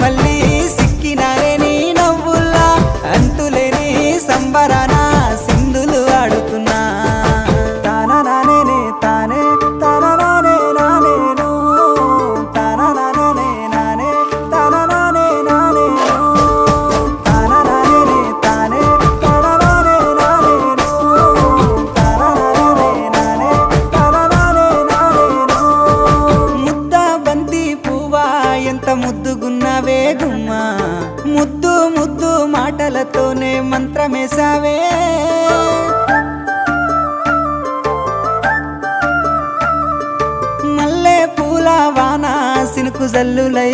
మళ్ళీ సిక్కినారే నీ నవ్వుల్లా అంతులేని సంబరాన సింధులు ఆడుతున్నా తాననానే తానే తాననానే నానేను తాననానే నానే తాననానే నానేను తాననానే తానే తాననానే నానేను తాననానే నానే తాననానే నానేను ముద్ద బంతి పువ్వా ఎంత ముద్దుగున్నావే గుమ్మా ముద్దు ముద్దు మాటలతోనే మంత్రమేసావే మల్లె పూల వాన సినుకు జల్లులై